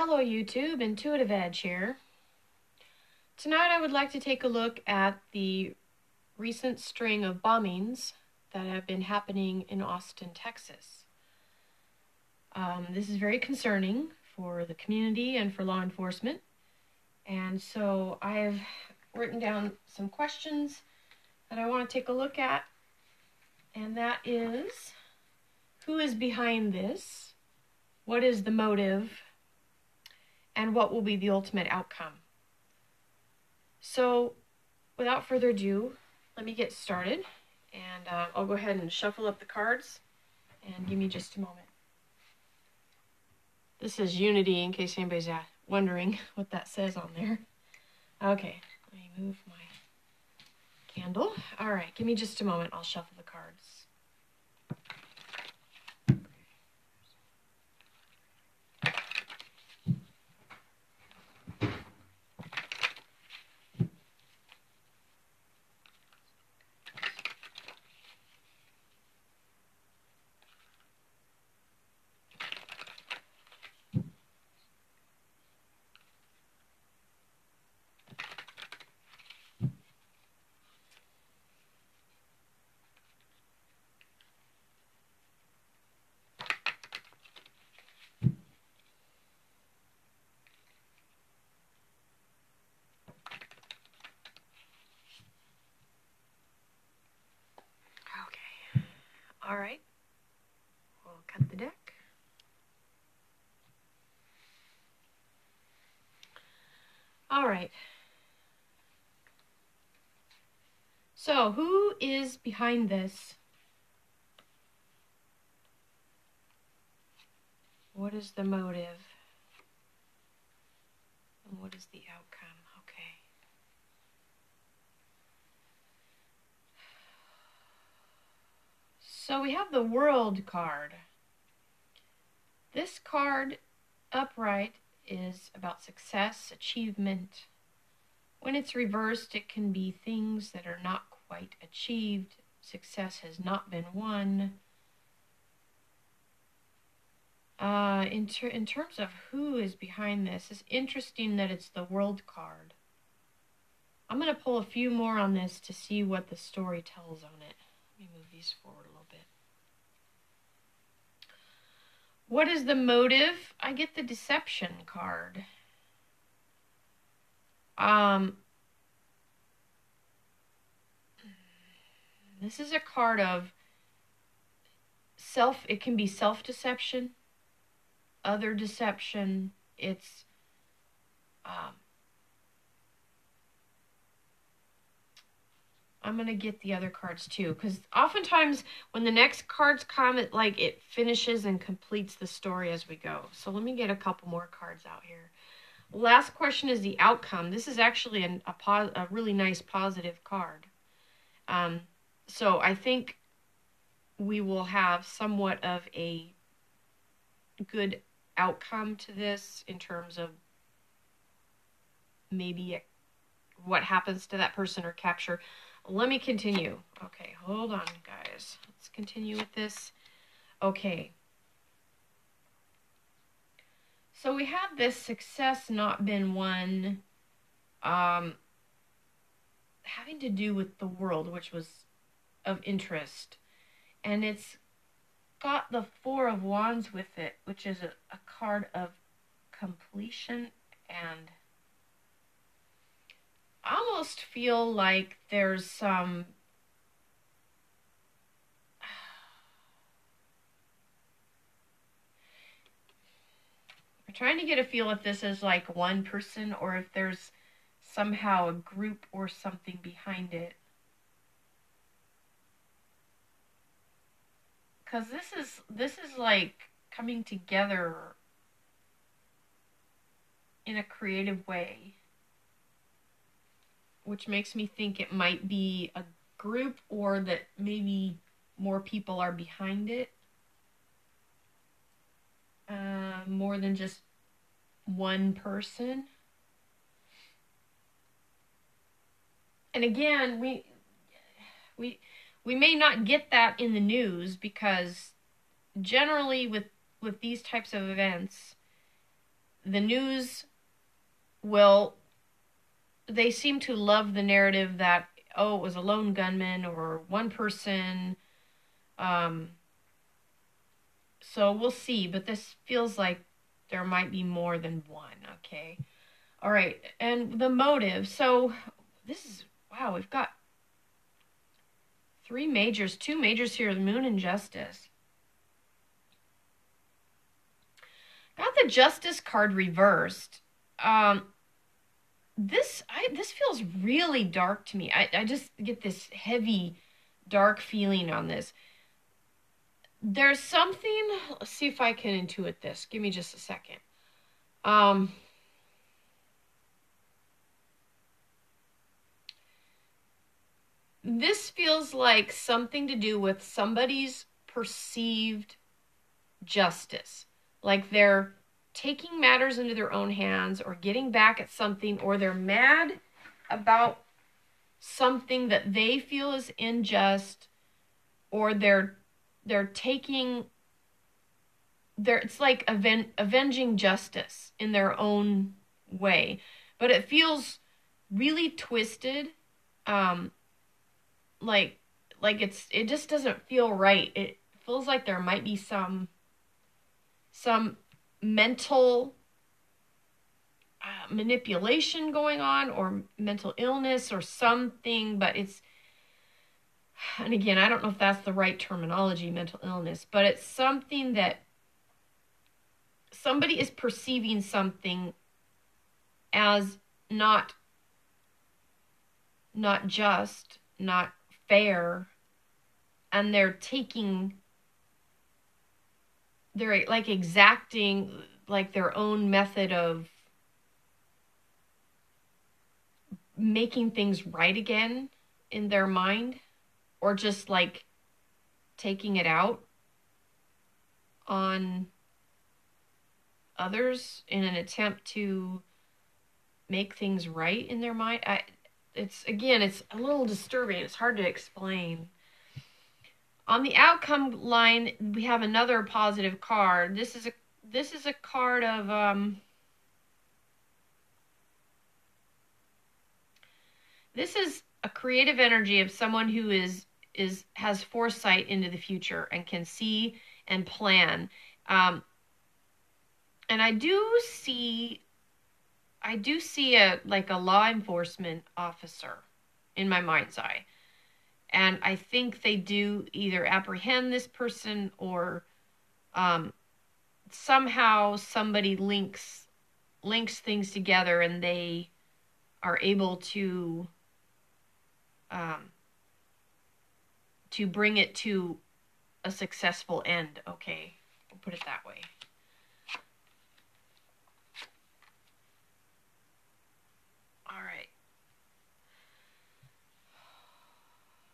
Hello YouTube, Intuitive Edge here. Tonight I would like to take a look at the recent string of bombings that have been happening in Austin, Texas. This is very concerning for the community and for law enforcement. And so I have written down some questions that I want to take a look at. And that is, who is behind this? What is the motive? And what will be the ultimate outcome? So, without further ado, let me get started, and I'll go ahead and shuffle up the cards, and give me just a moment. This is Unity, in case anybody's wondering what that says on there. Okay, let me move my candle. All right, give me just a moment. I'll shuffle the cards. Okay, all right, we'll cut the deck. All right. So, who is behind this? What is the motive? And what is the outcome? Okay. So we have the World card. This card, upright, is about success, achievement. When it's reversed, it can be things that are not quite achieved. Success has not been won. In terms of who is behind this, it's interesting that it's the World card. I'm going to pull a few more on this to see what the story tells on it. Let me move these forward a little bit. What is the motive? I get the Deception card. This is a card of it can be self-deception, other deception. It's I'm going to get the other cards too, because oftentimes when the next cards come, it finishes and completes the story as we go. So let me get a couple more cards out here. Last question is the outcome. This is actually a really nice positive card. So I think we will have somewhat of a good outcome to this in terms of maybe what happens to that person or capture. Let me continue. Okay, hold on, guys. Let's continue with this. Okay. So we have this success not been won, having to do with the world, which was of interest. And it's got the Four of Wands with it, which is a card of completion, and I almost feel like there's some I'm trying to get a feel if this is like one person or if there's somehow a group or something behind it. Because this is like coming together in a creative way, which makes me think it might be a group or that maybe more people are behind it. More than just one person. And again, we may not get that in the news, because generally with these types of events, the news will, they seem to love the narrative that, oh, it was a lone gunman or one person. So we'll see, but this feels like there might be more than one, okay? All right, and the motive. So this is, wow, we've got 3 majors, 2 majors here, the Moon and Justice. Got the Justice card reversed. This feels really dark to me. I just get this heavy, dark feeling on this. There's something, let's see if I can intuit this. Give me just a second. This feels like something to do with somebody's perceived justice. Like they're taking matters into their own hands or getting back at something, or they're mad about something that they feel is unjust, or it's like avenging justice in their own way. But it feels really twisted. Like it just doesn't feel right. It feels like there might be some mental manipulation going on, or mental illness or something, but it's, and again, I don't know if that's the right terminology, mental illness, but it's something that somebody is perceiving something as not just, not fair, and they're like exacting like their own method of making things right again in their mind, or just like taking it out on others in an attempt to make things right in their mind. It's a little disturbing. It's hard to explain. On the outcome line, we have another positive card. This is a card of this is a creative energy of someone who has foresight into the future and can see and plan. And I do see a law enforcement officer in my mind's eye. And I think they do either apprehend this person, or somehow somebody links things together and they are able to bring it to a successful end. Okay, we'll put it that way. All right.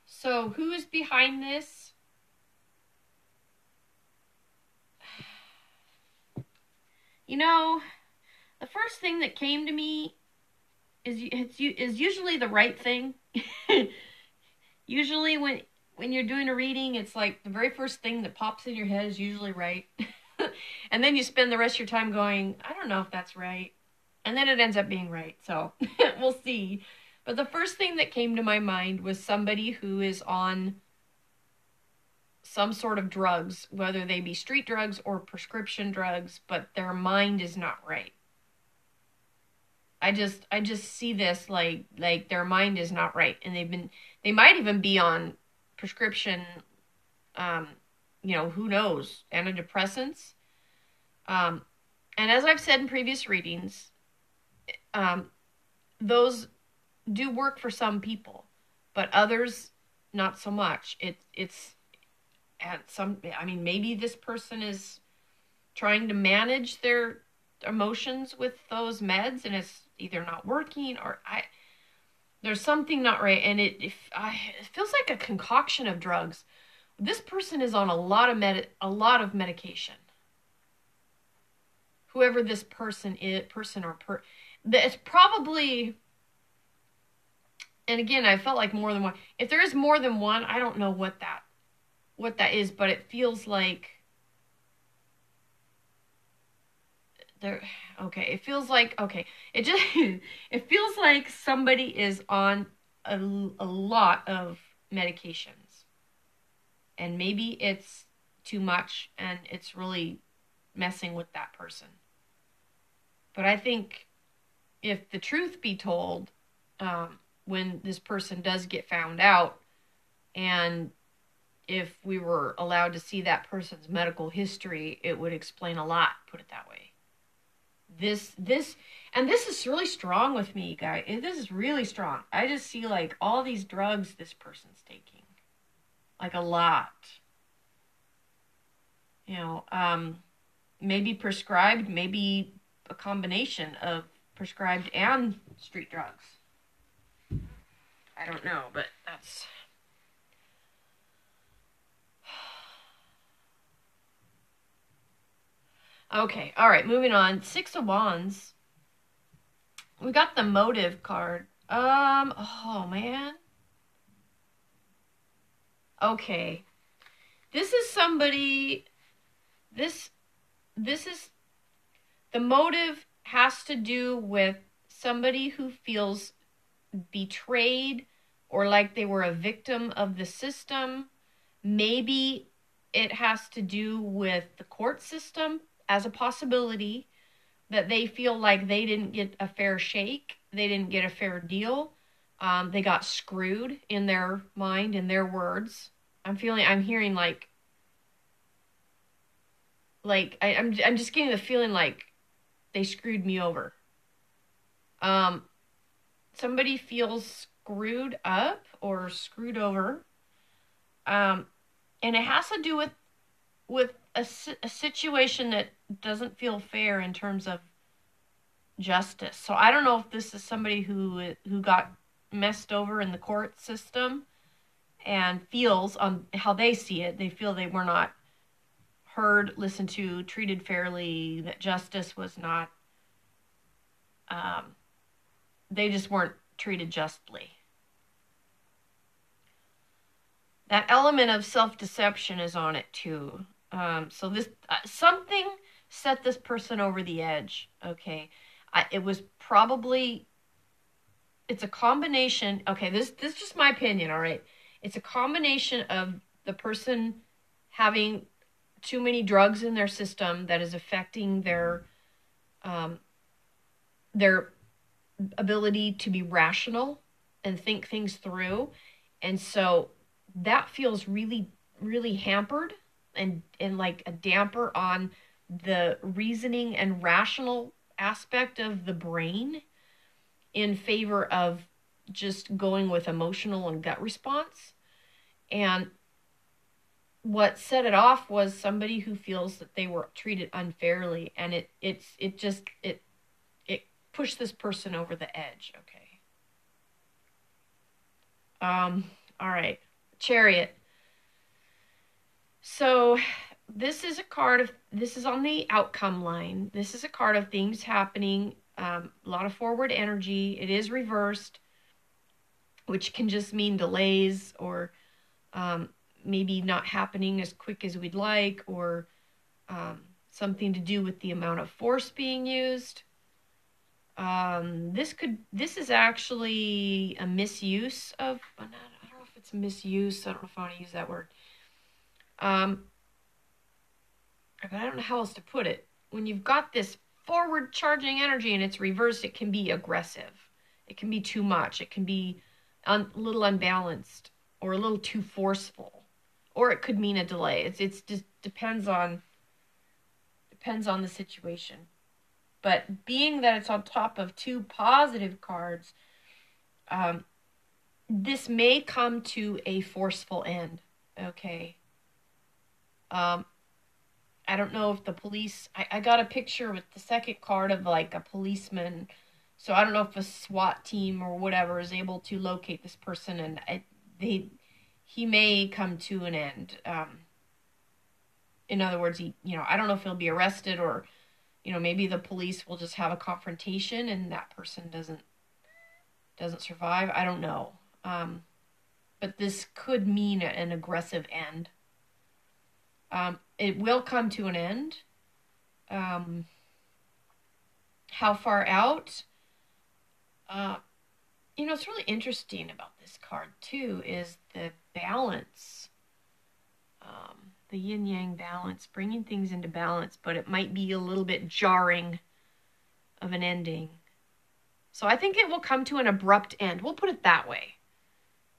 So who is behind this? You know, the first thing that came to me is usually the right thing. Usually when you're doing a reading, it's like the very first thing that pops in your head is usually right. And then you spend the rest of your time going, I don't know if that's right. And then it ends up being right. So we'll see. But the first thing that came to my mind was somebody who is on some sort of drugs, whether they be street drugs or prescription drugs, but their mind is not right. I just see this like their mind is not right, and they might even be on prescription, who knows, antidepressants. And as I've said in previous readings, those do work for some people, but others not so much. It's at some, maybe this person is trying to manage their emotions with those meds, and it's either not working, or there's something not right, and it feels like a concoction of drugs. This person is on a lot of medication. Whoever this person is, it's probably, and again, I felt like more than one. If there is more than one, I don't know what that is, but it feels like there. Okay, it feels like It just it feels like somebody is on a lot of medications, and maybe it's too much, and it's really messing with that person. But I think if the truth be told, when this person does get found out, and if we were allowed to see that person's medical history, it would explain a lot, put it that way. This is really strong with me, guys. This is really strong. I just see like all these drugs this person's taking. Like a lot. You know, maybe prescribed, maybe a combination of prescribed and street drugs. I don't know, but that's... Okay, all right, moving on. Six of Wands. We got the motive card. Oh man. Okay. This is somebody, this is, the motive has to do with somebody who feels betrayed or like they were a victim of the system. Maybe it has to do with the court system as a possibility, that they feel like they didn't get a fair shake, they didn't get a fair deal. They got screwed in their mind, in their words. I'm hearing I'm just getting the feeling like they screwed me over. Somebody feels screwed up or screwed over. And it has to do with a situation that doesn't feel fair in terms of justice. So I don't know if this is somebody who got messed over in the court system and feels, on how they see it, they feel they were not heard, listened to, treated fairly, that justice was not, they just weren't treated justly. That element of self-deception is on it too. So this something set this person over the edge. Okay, it's a combination. Okay, this is just my opinion. All right, it's a combination of the person having too many drugs in their system that is affecting their ability to be rational and think things through, and so that feels really, really hampered and like a damper on the reasoning and rational aspect of the brain in favor of just going with emotional and gut response. And what set it off was somebody who feels that they were treated unfairly, and it pushed this person over the edge. Okay. All right. Chariot. So this is on the outcome line. This is a card of things happening, a lot of forward energy. It is reversed, which can just mean delays, or maybe not happening as quick as we'd like, or something to do with the amount of force being used. This is actually a misuse of, I don't know if it's misuse. I don't know if I want to use that word. But I don't know how else to put it. When you've got this forward charging energy and it's reversed, it can be aggressive. It can be too much. It can be a little unbalanced or a little too forceful, or it could mean a delay. It's just depends on the situation. But being that it's on top of two positive cards, this may come to a forceful end. Okay. I don't know if the police... I got a picture with the second card of like a policeman. So I don't know if a SWAT team or whatever is able to locate this person, and he may come to an end. In other words, I don't know if he'll be arrested, or maybe the police will just have a confrontation and that person doesn't survive. I don't know. But this could mean an aggressive end. It will come to an end. how far out. You know, it's really interesting about this card too is the balance, the yin-yang balance, bringing things into balance, but it might be a little bit jarring of an ending. So I think it will come to an abrupt end. We'll put it that way.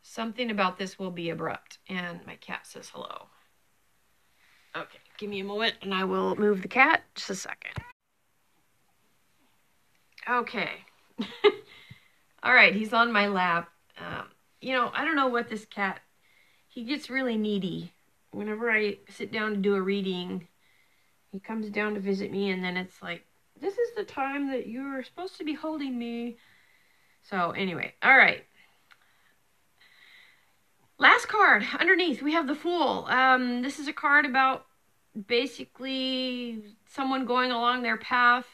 Something about this will be abrupt. And my cat says hello. Okay, give me a moment and I will move the cat. Just a second. Okay. All right, he's on my lap. You know, I don't know what this cat, he gets really needy. Whenever I sit down to do a reading, he comes down to visit me, and then it's like, this is the time that you're supposed to be holding me. So anyway, all right. Last card, underneath, we have the Fool. This is a card about basically someone going along their path,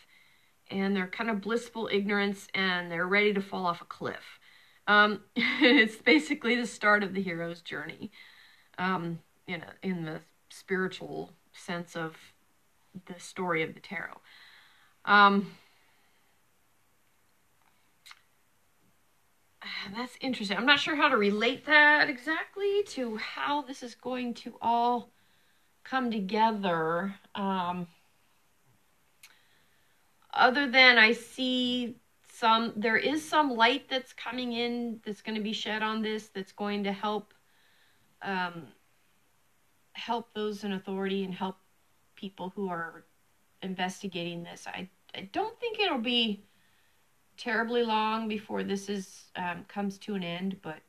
and they're kind of blissful ignorance, and they're ready to fall off a cliff. It's basically the start of the hero's journey, in the spiritual sense of the story of the tarot. That's interesting. I'm not sure how to relate that exactly to how this is going to all come together. Other than I see there is some light that's coming in that's going to be shed on this, that's going to help those in authority and help people who are investigating this. I don't think it'll be terribly long before this comes to an end, but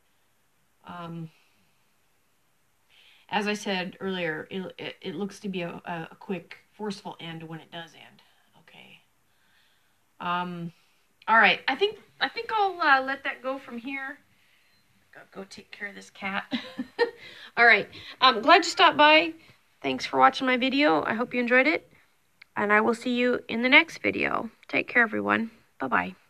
as I said earlier, it looks to be a quick, forceful end when it does end. Okay. All right. I think I'll let that go from here. Go take care of this cat. All right. I'm glad you stopped by. Thanks for watching my video. I hope you enjoyed it. And I will see you in the next video. Take care, everyone. Bye-bye.